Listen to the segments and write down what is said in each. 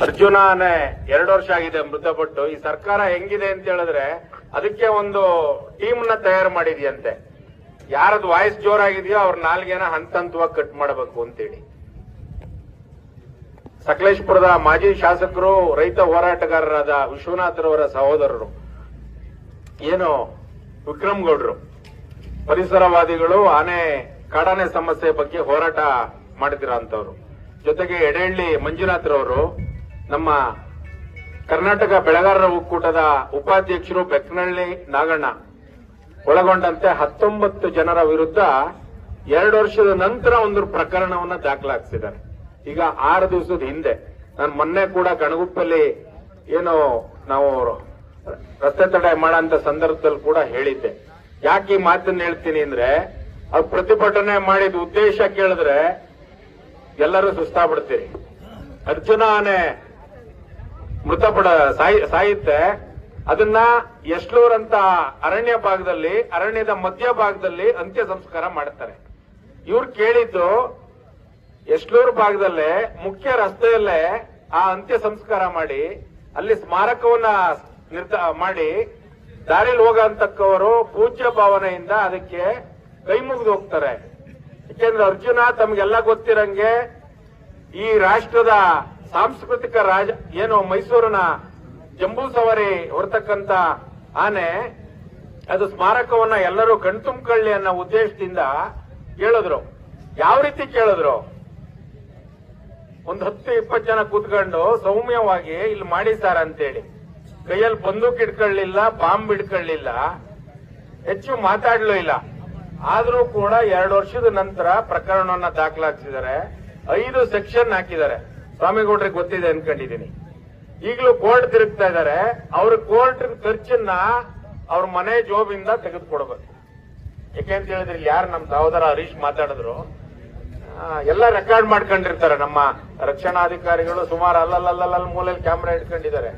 ಅರ್ಜುನನೇ 2 ವರ್ಷ ಆಗಿದೆ ಮೃತಪಟ್ಟು. ಈ ಸರ್ಕಾರ ಹೆಂಗಿದೆ ಅಂತ ಹೇಳಿದ್ರೆ ಅದಕ್ಕೆ ಒಂದು ಟೀಮ್ ನ ತಯಾರು ಮಾಡಿದ್ಯಂತೆ. ಯಾರದು ವಾಯ್ಸ್ ಜೋರಾಗಿದೆಯೋ ಅವ್ರ ನಾಲ್ಗೆನ ಹಂತ ಹಂತವಾಗಿ ಕಟ್ ಮಾಡಬೇಕು ಅಂತೇಳಿ. ಸಕಲೇಶಪುರದ ಮಾಜಿ ಶಾಸಕರು, ರೈತ ಹೋರಾಟಗಾರರಾದ ವಿಶ್ವನಾಥರವರ ಸಹೋದರರು ಏನು ವಿಕ್ರಮ್ ಗೌಡ್ರು, ಪರಿಸರವಾದಿಗಳು, ಕಾಡಾನೆ ಸಮಸ್ಯೆ ಬಗ್ಗೆ ಹೋರಾಟ ಮಾಡಿದಿರಂತವ್ರು. ಜೊತೆಗೆ ಎಡೆಹಳ್ಳಿ ಮಂಜುನಾಥ್ರವರು ನಮ್ಮ ಕರ್ನಾಟಕ ಬೆಳೆಗಾರರ ಒಕ್ಕೂಟದ ಉಪಾಧ್ಯಕ್ಷರು ಬೆಕ್ಕನಹಳ್ಳಿ ನಾಗಣ್ಣ ಒಳಗೊಂಡಂತೆ 19 ಜನರ ವಿರುದ್ಧ 2 ವರ್ಷದ ನಂತರ ಒಂದು ಪ್ರಕರಣವನ್ನ ದಾಖಲಾಗಿಸಿದ್ದಾರೆ. ಈಗ 6 ದಿವಸದ ಹಿಂದೆ ನಾನು ಮೊನ್ನೆ ಕೂಡ ಕಣಗುಪ್ಪಲ್ಲಿ ಏನು ನಾವು ರಸ್ತೆ ತಡೆ ಮಾಡೋಂತ ಸಂದರ್ಭದಲ್ಲಿ ಕೂಡ ಹೇಳಿದ್ದೆ. ಯಾಕೆ ಈ ಮಾತನ್ನ ಹೇಳ್ತೀನಿ ಅಂದ್ರೆ, ಅವ್ರು ಪ್ರತಿಭಟನೆ ಮಾಡಿದ ಉದ್ದೇಶ ಕೇಳಿದ್ರೆ ಎಲ್ಲರೂ ಸುಸ್ತಾಗ್ಬಿಡ್ತೀರಿ. ಅರ್ಜುನ ಆನೆ ಸಾಯುತ್ತೆ, ಅದನ್ನ ಯಶ್ಲೂರ್ ಅಂತ ಅರಣ್ಯ ಭಾಗದಲ್ಲಿ, ಅರಣ್ಯದ ಮಧ್ಯ ಭಾಗದಲ್ಲಿ ಅಂತ್ಯ ಸಂಸ್ಕಾರ ಮಾಡ್ತಾರೆ. ಇವ್ರು ಕೇಳಿದ್ದು ಯಶ್ಲೂರ್ ಭಾಗದಲ್ಲೇ ಮುಖ್ಯ ರಸ್ತೆಯಲ್ಲೇ ಆ ಅಂತ್ಯ ಸಂಸ್ಕಾರ ಮಾಡಿ ಅಲ್ಲಿ ಸ್ಮಾರಕವನ್ನ ಮಾಡಿ ದಾರಿಲಿ ಹೋಗಂತಕ್ಕವರು ಪೂಜ್ಯ ಭಾವನೆಯಿಂದ ಅದಕ್ಕೆ ಕೈ ಮುಗಿದು ಹೋಗ್ತಾರೆ. ಯಾಕೆಂದ್ರೆ ಅರ್ಜುನ ತಮ್ಗೆಲ್ಲ ಗೊತ್ತಿರಂಗೆ ಈ ರಾಷ್ಟ್ರದ ಸಾಂಸ್ಕೃತಿಕ ಏನು ಮೈಸೂರಿನ ಜಂಬೂ ಸವಾರಿ ಹೊರತಕ್ಕಂತ ಆನೆ, ಅದು ಸ್ಮಾರಕವನ್ನ ಎಲ್ಲರೂ ಕಣ್ತುಂಬಿಕೊಳ್ಳಿ ಅನ್ನೋ ಉದ್ದೇಶದಿಂದ ಕೇಳಿದ್ರು. ಯಾವ ರೀತಿ ಕೇಳಿದ್ರು? ಒಂದು 10-20 ಜನ ಕೂತ್ಕೊಂಡು ಸೌಮ್ಯವಾಗಿ ಇಲ್ಲಿ ಮಾಡಿ ಸರ್ ಅಂತೇಳಿ, ಕೈಯಲ್ಲಿ ಬಂದೂಕ್ ಇಟ್ಕೊಳ್ಳಿಲ್ಲ, ಬಾಂಬ್ ಇಟ್ಕೊಳ್ಳಿಲ್ಲ, ಹೆಚ್ಚು ಮಾತಾಡ್ಲೂ ಇಲ್ಲ. ಆದ್ರೂ ಕೂಡ 2 ವರ್ಷದ ನಂತರ ಪ್ರಕರಣವನ್ನ ದಾಖಲಾಗಿಸಿದ್ದಾರೆ. 5 ಸೆಕ್ಷನ್ ಹಾಕಿದ್ದಾರೆ. ಸ್ವಾಮಿಗೌಡ್ರಿಗೆ ಗೊತ್ತಿದೆ ಅನ್ಕೊಂಡಿದ್ದೀನಿ. ಈಗಲೂ ಕೋರ್ಟ್ ತಿರುಗ್ತಾ ಇದ್ದಾರೆ. ಅವ್ರ ಕೋರ್ಟ್ ಖರ್ಚನ್ನ ಅವ್ರ ಮನೆ ಜೋಬಿಂದ ತೆಗೆದುಕೊಡ್ಬೇಕು. ಯಾಕೆಂತ ಹೇಳಿದ್ರೆ ಯಾರು ನಮ್ಮ ಸಹೋದರ ಹರೀಶ್ ಮಾತಾಡಿದ್ರು, ಎಲ್ಲ ರೆಕಾರ್ಡ್ ಮಾಡ್ಕೊಂಡಿರ್ತಾರೆ ನಮ್ಮ ರಕ್ಷಣಾಧಿಕಾರಿಗಳು. ಸುಮಾರು ಅಲ್ಲಲ್ಲ ಮೂಲೆಯಲ್ಲಿ ಕ್ಯಾಮ್ರಾ ಇಟ್ಕೊಂಡಿದ್ದಾರೆ.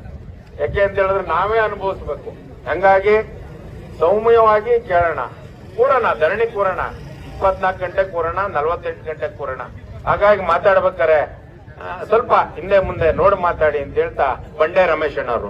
ಯಾಕೆ ಅಂತ ಹೇಳಿದ್ರೆ ನಾವೇ ಅನುಭವಿಸ್ಬೇಕು. ಹಂಗಾಗಿ ಸೌಮ್ಯವಾಗಿ ಕೇಳೋಣ, ಕೂರೋಣ, ಧರಣಿ ಕೂರೋಣ, 24 ಗಂಟೆ ಕೂರೋಣ, 48 ಗಂಟೆ ಕೂರೋಣ. ಹಾಗಾಗಿ ಮಾತಾಡ್ಬೇಕಾರೆ ಸ್ವಲ್ಪ ಹಿಂದೆ ಮುಂದೆ ನೋಡಿ ಮಾತಾಡಿ ಅಂತ ಹೇಳ್ತಾ ಬಂಡೆ ರಮೇಶ್ ಅಣ್ಣವರು